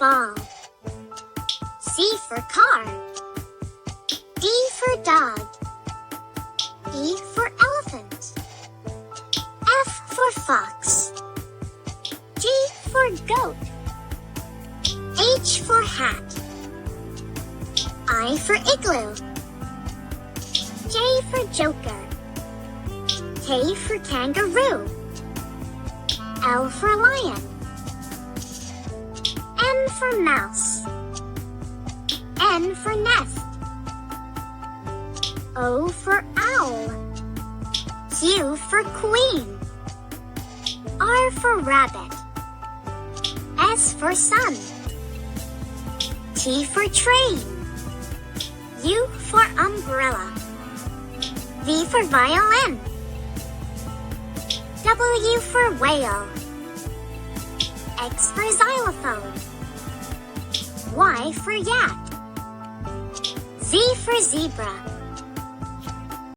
ball. C for car. D for dog. E for elephant. F for fox. G for goat. H for hat. I for igloo. J for joker. K for kangaroo. L for lion. M for mouse. N for nest. O for owl. Q for queen. R for rabbit. S for sun. T for train. U for umbrella. V for violin. W for whale. X for xylophone. Y for yak. Z for zebra.